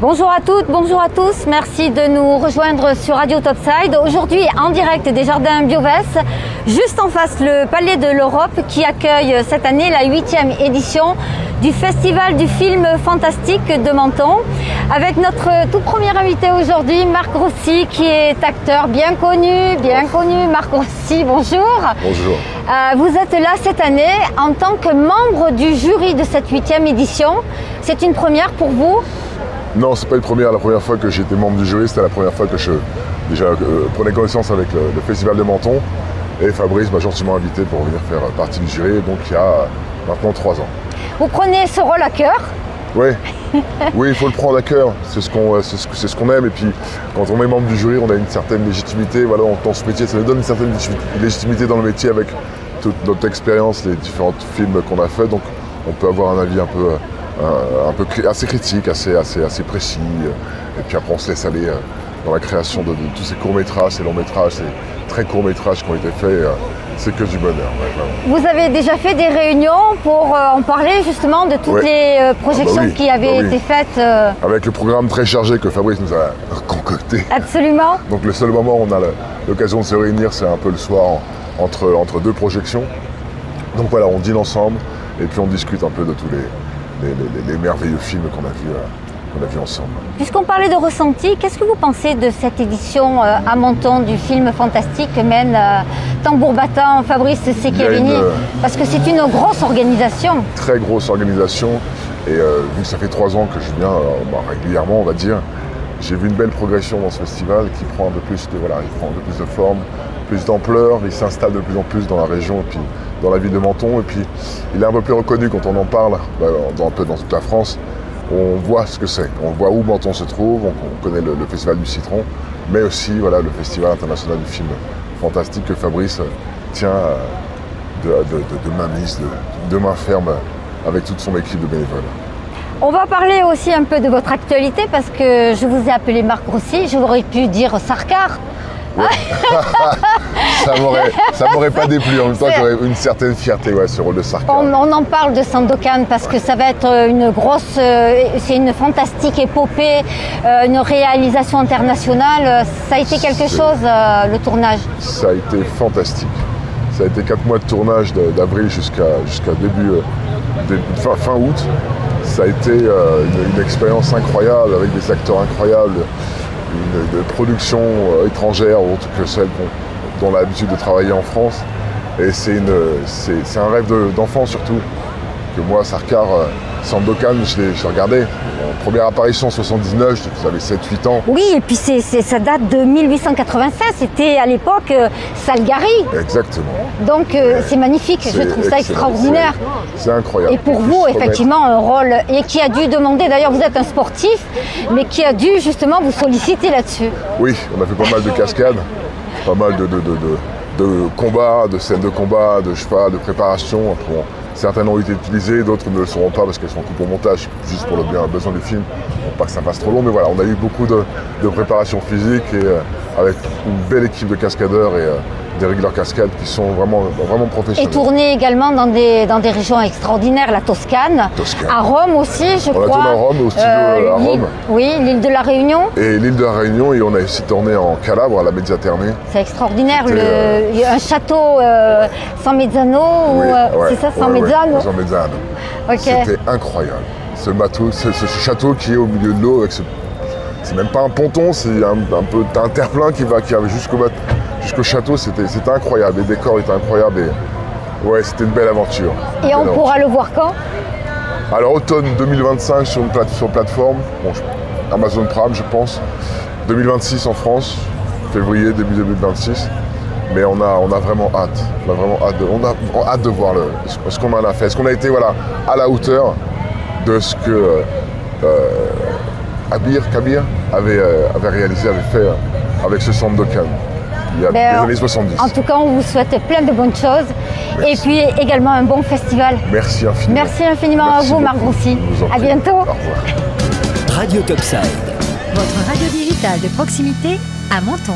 Bonjour à toutes, bonjour à tous. Merci de nous rejoindre sur Radio Topside. Aujourd'hui, en direct des Jardins Biovès, juste en face le Palais de l'Europe qui accueille cette année la 8e édition du Festival du film fantastique de Menton. Avec notre tout premier invité aujourd'hui, Marc Rossi, qui est acteur bien connu. Marc Rossi, bonjour. Bonjour. Vous êtes là cette année en tant que membre du jury de cette 8e édition. C'est une première pour vous? Non, c'est pas une première. La première fois que j'étais membre du jury, c'était la première fois que je prenais connaissance avec le Festival de Menton. Et Fabrice m'a gentiment invité pour venir faire partie du jury, donc il y a maintenant 3 ans. Vous prenez ce rôle à cœur? Oui, oui, il faut le prendre à cœur. C'est ce qu'on aime. Et puis, quand on est membre du jury, on a une certaine légitimité. Voilà, dans ce métier, ça nous donne une certaine légitimité dans le métier avec toute notre expérience, les différents films qu'on a fait. Donc, on peut avoir un avis assez critique, assez précis. Et puis après, on se laisse aller dans la création de tous ces courts-métrages, ces longs-métrages, ces très courts-métrages qui ont été faits. C'est que du bonheur. Ouais, vous avez déjà fait des réunions pour en parler justement de toutes les projections qui avaient été faites avec le programme très chargé que Fabrice nous a concocté. Absolument. Donc le seul moment où on a l'occasion de se réunir, c'est un peu le soir entre 2 projections. Donc voilà, on dîne ensemble et puis on discute un peu de tous les merveilleux films qu'on a vus ensemble. Puisqu'on parlait de ressenti, qu'est-ce que vous pensez de cette édition à Menton du film fantastique que mène tambour battant Fabrice Secchiarini? Parce que c'est une grosse organisation. Très grosse organisation. Et vu que ça fait 3 ans que je viens régulièrement, on va dire, j'ai vu une belle progression dans ce festival qui prend un peu plus de forme, plus d'ampleur. Il s'installe de plus en plus dans la région et puis dans la ville de Menton. Et puis il est un peu plus reconnu quand on en parle, un peu dans toute la France. On voit ce que c'est, on voit où Menton se trouve, on connaît le Festival du Citron, mais aussi voilà, le Festival international du film fantastique que Fabrice tient de main mise, de main ferme avec toute son équipe de bénévoles. On va parler aussi un peu de votre actualité parce que je vous ai appelé Marc Rossi, j'aurais pu dire Sarkar. Ouais. ça m'aurait pas déplu. En même temps, j'aurais une certaine fierté ce rôle de Sarkar. On en parle de Sandokan parce que ça va être une grosse, c'est une fantastique épopée, une réalisation internationale. Ça a été quelque chose, le tournage? Ça a été fantastique. Ça a été 4 mois de tournage d'avril jusqu'à fin août. Ça a été une expérience incroyable avec des acteurs incroyables. Une production étrangère autre que celle dont on a l'habitude de travailler en France. Et c'est un rêve d'enfant surtout. Que moi, Sarkar, Sandokan, je l'ai regardé. En première apparition en 79, j'avais 7-8 ans. Oui, et puis ça date de 1896, c'était à l'époque Salgari. Exactement. Donc c'est magnifique, je trouve ça extraordinaire. C'est incroyable. Et pour vous, effectivement, un rôle, et qui a dû demander, d'ailleurs vous êtes un sportif, mais qui a dû justement vous solliciter là-dessus. Oui, on a fait pas mal de cascades, pas mal de combats, de scènes de combat, de cheval, de préparation. Certaines ont été utilisées, d'autres ne le seront pas parce qu'elles sont coupées au montage, juste pour le besoin du film, pour pas que ça passe trop long. Mais voilà, on a eu beaucoup de préparation physique et avec une belle équipe de cascadeurs et des rigueurs cascades qui sont vraiment professionnels. Et tourné également dans des régions extraordinaires, la Toscane. À Rome aussi, je crois. On a tourné à Rome, au studio à Rome. Oui, l'île de la Réunion. Et l'île de la Réunion, et on a aussi tourné en Calabre, à la Mezzaterne. C'est extraordinaire, il y a un château San Mezzano, c'est ça, San Mezzano? San Mezzano. Okay. C'était incroyable. Ce bateau, ce château qui est au milieu de l'eau, c'est même pas un ponton, c'est un terre-plein qui va jusqu'au château, c'était incroyable, les décors étaient incroyables et ouais, c'était une belle aventure. Et on pourra le voir quand? Alors automne 2025 sur plateforme, Amazon Prime je pense, 2026 en France, février, début 2026, mais on a vraiment hâte, on a hâte de voir ce qu'on en a fait, est-ce qu'on a été à la hauteur de ce que Kabir avait réalisé, avait fait avec ce Sandokan. Il y a des années 70. En tout cas, on vous souhaite plein de bonnes choses. Merci. Et puis également un bon festival. Merci infiniment. Merci infiniment à vous, Marc Rossi. À bientôt. Au revoir. Radio Topside. Votre radio digitale de proximité à Menton.